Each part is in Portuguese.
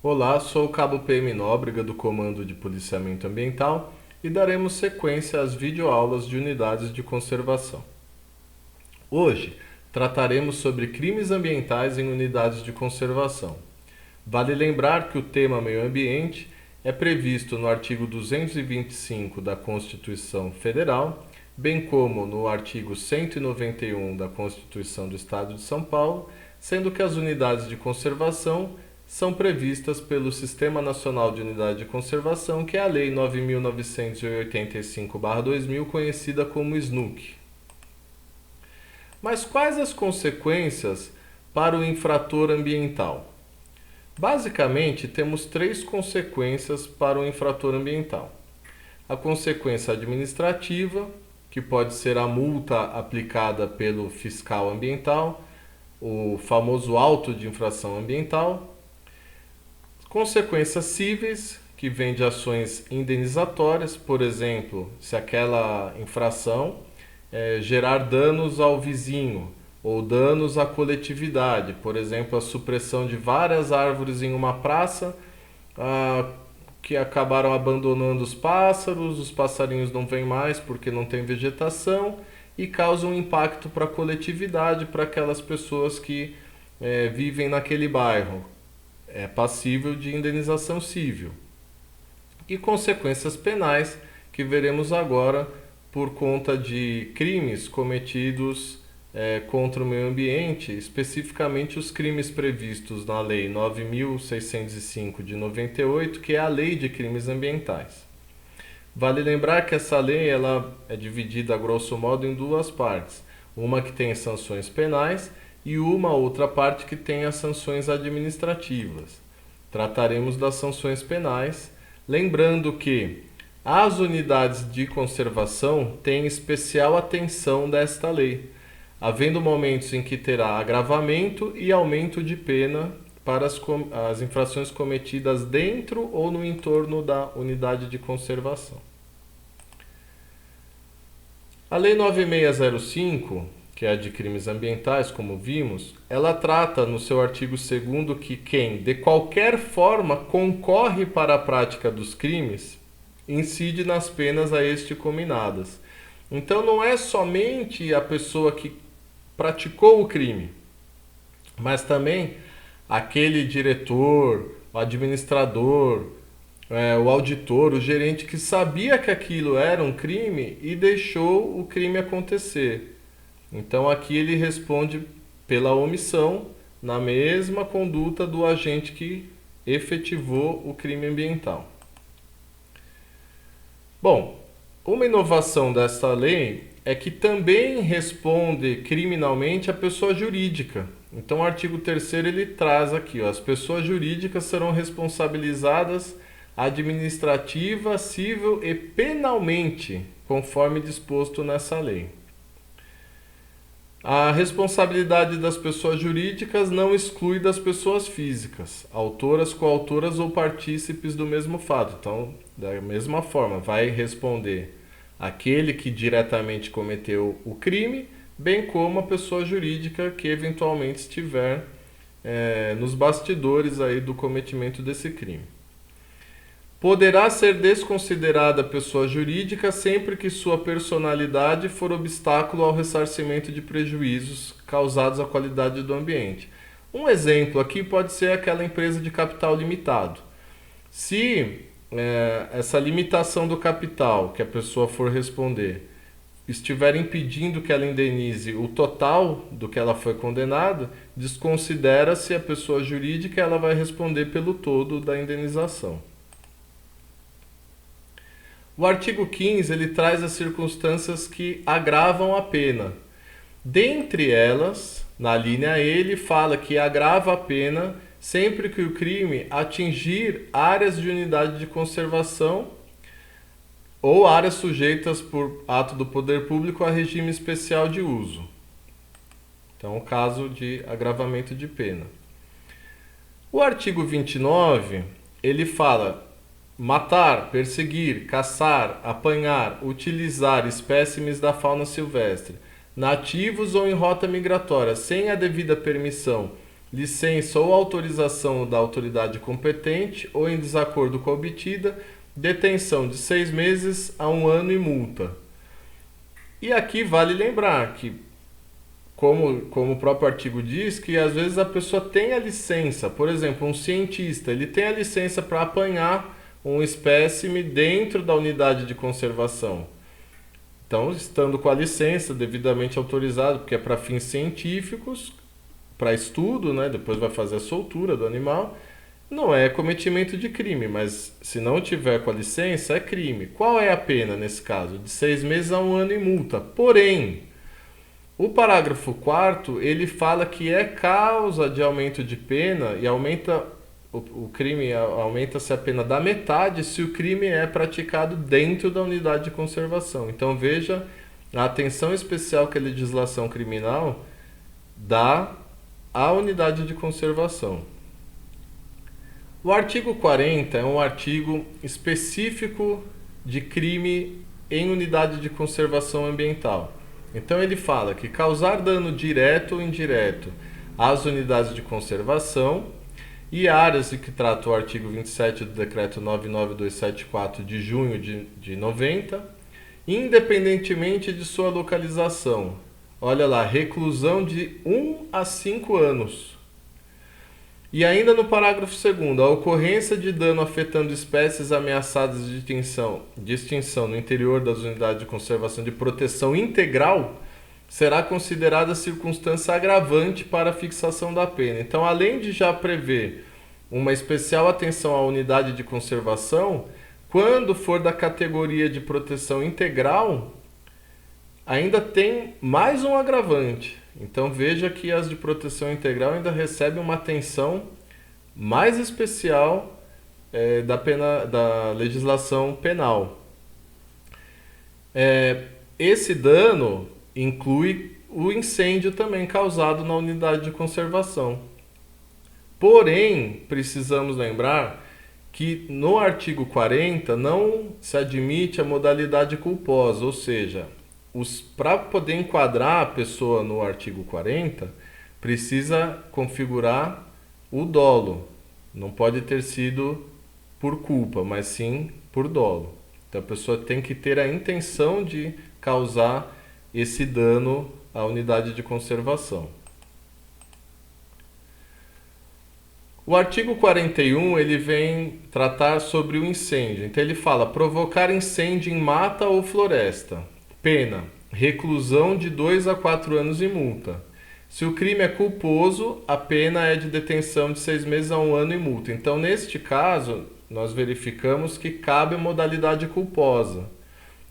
Olá, sou o Cabo PM Nóbrega do Comando de Policiamento Ambiental e daremos sequência às videoaulas de unidades de conservação. Hoje, trataremos sobre crimes ambientais em unidades de conservação. Vale lembrar que o tema meio ambiente é previsto no artigo 225 da Constituição Federal, bem como no artigo 191 da Constituição do Estado de São Paulo, sendo que as unidades de conservação são previstas pelo Sistema Nacional de Unidade de Conservação, que é a Lei 9.985/2000, conhecida como SNUC. Mas quais as consequências para o infrator ambiental? Basicamente, temos três consequências para o infrator ambiental. A consequência administrativa, que pode ser a multa aplicada pelo fiscal ambiental, o famoso auto de infração ambiental. Consequências cíveis, que vêm de ações indenizatórias, por exemplo, se aquela infração gerar danos ao vizinho ou danos à coletividade, por exemplo, a supressão de várias árvores em uma praça que acabaram abandonando os passarinhos não vêm mais porque não tem vegetação e causam um impacto para a coletividade, para aquelas pessoas que vivem naquele bairro. É passível de indenização civil. E consequências penais, que veremos agora por conta de crimes cometidos contra o meio ambiente, especificamente os crimes previstos na Lei 9.605 de 98, que é a Lei de Crimes Ambientais. Vale lembrar que essa lei ela é dividida, a grosso modo, em duas partes. Uma que tem sanções penais e uma outra parte que tem as sanções administrativas. Trataremos das sanções penais, lembrando que as unidades de conservação têm especial atenção desta lei, havendo momentos em que terá agravamento e aumento de pena para as infrações cometidas dentro ou no entorno da unidade de conservação. A Lei 9605, que é a de crimes ambientais, como vimos, ela trata no seu artigo 2º que quem, de qualquer forma, concorre para a prática dos crimes, incide nas penas a este cominadas. Então não é somente a pessoa que praticou o crime, mas também aquele diretor, o administrador, o auditor, o gerente que sabia que aquilo era um crime e deixou o crime acontecer. Então aqui ele responde pela omissão na mesma conduta do agente que efetivou o crime ambiental. Bom, uma inovação desta lei é que também responde criminalmente a pessoa jurídica. Então o artigo 3º ele traz aqui, as pessoas jurídicas serão responsabilizadas administrativa, civil e penalmente, conforme disposto nessa lei. A responsabilidade das pessoas jurídicas não exclui das pessoas físicas, autoras, coautoras ou partícipes do mesmo fato. Então, da mesma forma, vai responder aquele que diretamente cometeu o crime, bem como a pessoa jurídica que eventualmente estiver nos bastidores aí do cometimento desse crime. Poderá ser desconsiderada pessoa jurídica sempre que sua personalidade for obstáculo ao ressarcimento de prejuízos causados à qualidade do ambiente. Um exemplo aqui pode ser aquela empresa de capital limitado. Se essa limitação do capital que a pessoa for responder estiver impedindo que ela indenize o total do que ela foi condenada, desconsidera-se a pessoa jurídica e ela vai responder pelo todo da indenização. O artigo 15 ele traz as circunstâncias que agravam a pena. Dentre elas, na linha E, ele fala que agrava a pena sempre que o crime atingir áreas de unidade de conservação ou áreas sujeitas por ato do poder público a regime especial de uso. Então, o caso de agravamento de pena. O artigo 29, ele fala matar, perseguir, caçar, apanhar, utilizar espécimes da fauna silvestre, nativos ou em rota migratória, sem a devida permissão, licença ou autorização da autoridade competente ou em desacordo com a obtida, detenção de 6 meses a 1 ano e multa. E aqui vale lembrar que, como o próprio artigo diz, que às vezes a pessoa tem a licença, por exemplo, um cientista, ele tem a licença para apanhar um espécime dentro da unidade de conservação. Então, estando com a licença devidamente autorizado, porque é para fins científicos, para estudo, né? Depois vai fazer a soltura do animal, não é cometimento de crime, mas se não tiver com a licença, é crime. Qual é a pena nesse caso? De 6 meses a 1 ano e multa. Porém, o parágrafo 4º, ele fala que é causa de aumento de pena e o crime aumenta-se a pena da metade se o crime é praticado dentro da unidade de conservação. Então veja a atenção especial que a legislação criminal dá à unidade de conservação. O artigo 40 é um artigo específico de crime em unidade de conservação ambiental. Então ele fala que causar dano direto ou indireto às unidades de conservação e áreas de que trata o artigo 27 do decreto 99274 de junho de 90, independentemente de sua localização. Olha lá, reclusão de 1 a 5 anos. E ainda no parágrafo 2º, a ocorrência de dano afetando espécies ameaçadas de extinção no interior das unidades de conservação de proteção integral será considerada circunstância agravante para a fixação da pena. Então, além de já prever uma especial atenção à unidade de conservação, quando for da categoria de proteção integral, ainda tem mais um agravante. Então veja que as de proteção integral ainda recebem uma atenção mais especial da legislação penal. Esse dano inclui o incêndio também causado na unidade de conservação. Porém, precisamos lembrar que no artigo 40 não se admite a modalidade culposa, ou seja, para poder enquadrar a pessoa no artigo 40, precisa configurar o dolo. Não pode ter sido por culpa, mas sim por dolo. Então a pessoa tem que ter a intenção de causar esse dano à unidade de conservação. O artigo 41 ele vem tratar sobre o incêndio. Então ele fala provocar incêndio em mata ou floresta. Pena, reclusão de 2 a 4 anos e multa. Se o crime é culposo, a pena é de detenção de 6 meses a 1 ano e multa. Então, neste caso, nós verificamos que cabe a modalidade culposa.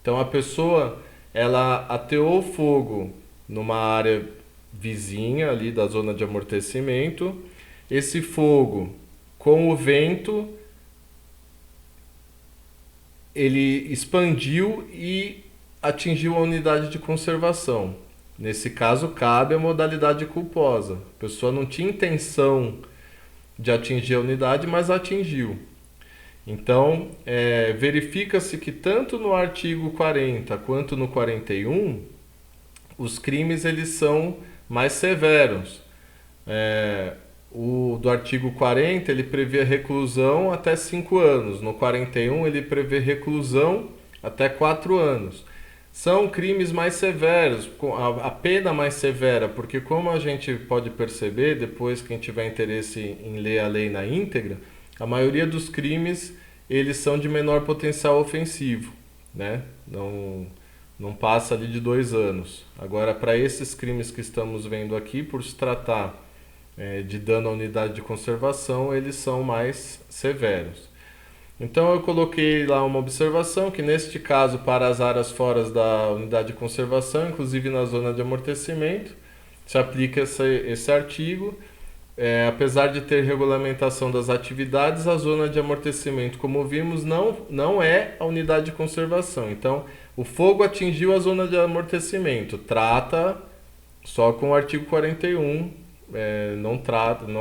Então, a pessoa, ela ateou fogo numa área vizinha ali da zona de amortecimento. Esse fogo, com o vento, ele expandiu e atingiu a unidade de conservação. Nesse caso, cabe a modalidade culposa. A pessoa não tinha intenção de atingir a unidade, mas atingiu. Então, verifica-se que tanto no artigo 40 quanto no 41, os crimes eles são mais severos. O do artigo 40 ele prevê reclusão até 5 anos. No 41 ele prevê reclusão até 4 anos. São crimes mais severos, a pena mais severa, porque como a gente pode perceber, depois quem tiver interesse em ler a lei na íntegra, a maioria dos crimes eles são de menor potencial ofensivo, né? Não passa ali de 2 anos. Agora, para esses crimes que estamos vendo aqui, por se tratar de dano à unidade de conservação, eles são mais severos. Então eu coloquei lá uma observação que neste caso para as áreas fora da unidade de conservação, inclusive na zona de amortecimento, se aplica esse artigo. Apesar de ter regulamentação das atividades, a zona de amortecimento, como vimos, não é a unidade de conservação. Então o fogo atingiu a zona de amortecimento, trata só com o artigo 41,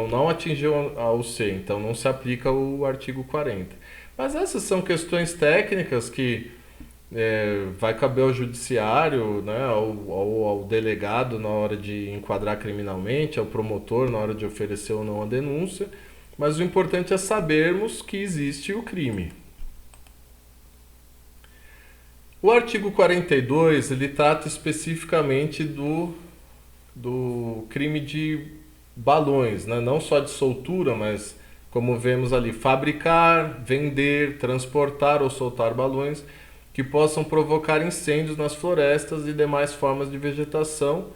não atingiu a UC, então não se aplica o artigo 40. Mas essas são questões técnicas que vai caber ao judiciário, né, ao delegado na hora de enquadrar criminalmente, ao promotor na hora de oferecer ou não a denúncia, mas o importante é sabermos que existe o crime. O artigo 42, ele trata especificamente do crime de balões, né? Não só de soltura, mas como vemos ali, fabricar, vender, transportar ou soltar balões que possam provocar incêndios nas florestas e demais formas de vegetação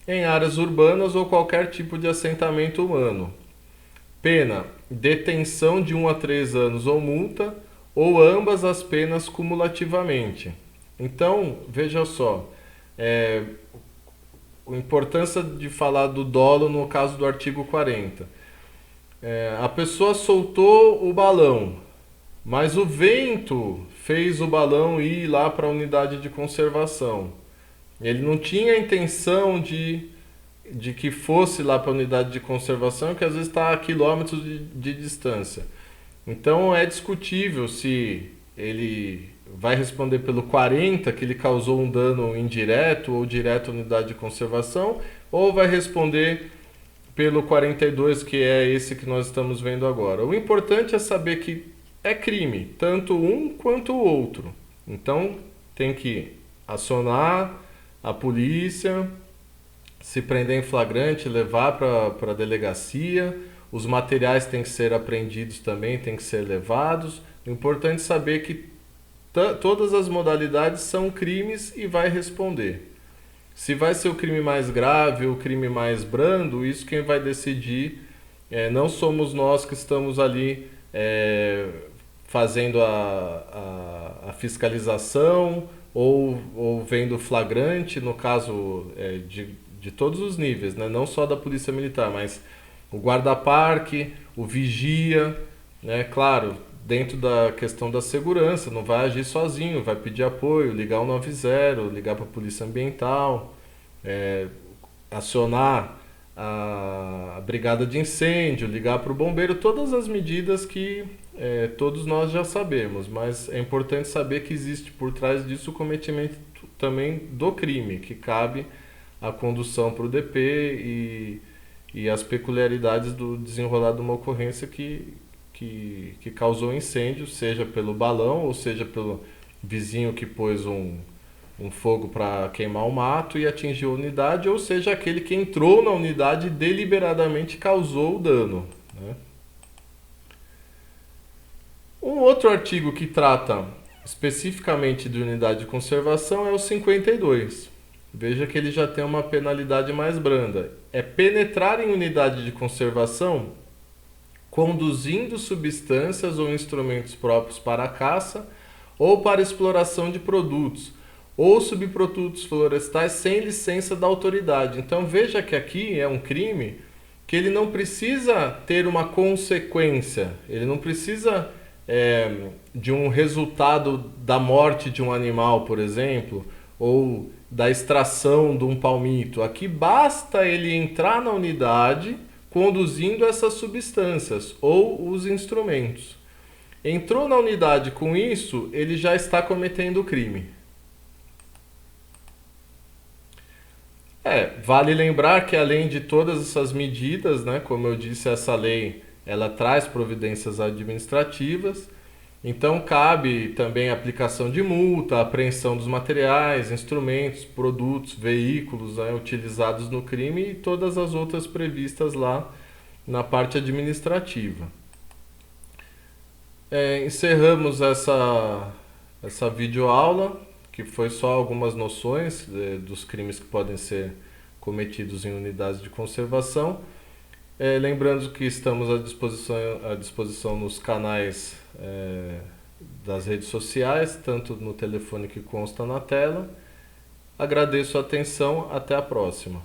em áreas urbanas ou qualquer tipo de assentamento humano. Pena: detenção de 1 a 3 anos ou multa, ou ambas as penas cumulativamente. Então, veja só, a importância de falar do dolo no caso do artigo 40. A pessoa soltou o balão, mas o vento fez o balão ir lá para a unidade de conservação. Ele não tinha a intenção de que fosse lá para a unidade de conservação, que às vezes está a quilômetros de distância. Então é discutível se ele vai responder pelo 40, que ele causou um dano indireto ou direto à unidade de conservação, ou vai responder pelo 42, que é esse que nós estamos vendo agora. O importante é saber que é crime, tanto um quanto o outro. Então tem que acionar a polícia, se prender em flagrante, levar para a delegacia. Os materiais têm que ser apreendidos também, têm que ser levados. O importante é saber que todas as modalidades são crimes e vai responder. Se vai ser o crime mais grave ou o crime mais brando, isso quem vai decidir não somos nós que estamos ali fazendo a fiscalização ou vendo flagrante, no caso de todos os níveis, né? Não só da Polícia Militar, mas o guarda-parque, o vigia, né? Claro, dentro da questão da segurança, não vai agir sozinho, vai pedir apoio, ligar o 90, ligar para a Polícia Ambiental, acionar a brigada de incêndio, ligar para o bombeiro, todas as medidas que todos nós já sabemos, mas é importante saber que existe por trás disso o cometimento também do crime, que cabe a condução para o DP e as peculiaridades do desenrolar de uma ocorrência que causou incêndio, seja pelo balão ou seja pelo vizinho que pôs um fogo para queimar o mato e atingiu a unidade, ou seja, aquele que entrou na unidade e deliberadamente causou o dano, né? Um outro artigo que trata especificamente de unidade de conservação é o 52. Veja que ele já tem uma penalidade mais branda. É penetrar em unidade de conservação conduzindo substâncias ou instrumentos próprios para a caça ou para exploração de produtos ou subprodutos florestais sem licença da autoridade. Então veja que aqui é um crime que ele não precisa ter uma consequência, ele não precisa de um resultado da morte de um animal, por exemplo, ou da extração de um palmito. Aqui basta ele entrar na unidade conduzindo essas substâncias ou os instrumentos. Entrou na unidade com isso, ele já está cometendo o crime. Vale lembrar que além de todas essas medidas, né, como eu disse, essa lei ela traz providências administrativas, então cabe também a aplicação de multa, a apreensão dos materiais, instrumentos, produtos, veículos, né, utilizados no crime e todas as outras previstas lá na parte administrativa. Encerramos essa videoaula, que foi só algumas noções dos crimes que podem ser cometidos em unidades de conservação. Lembrando que estamos à disposição nos canais das redes sociais, tanto no telefone que consta na tela. Agradeço a atenção, até a próxima.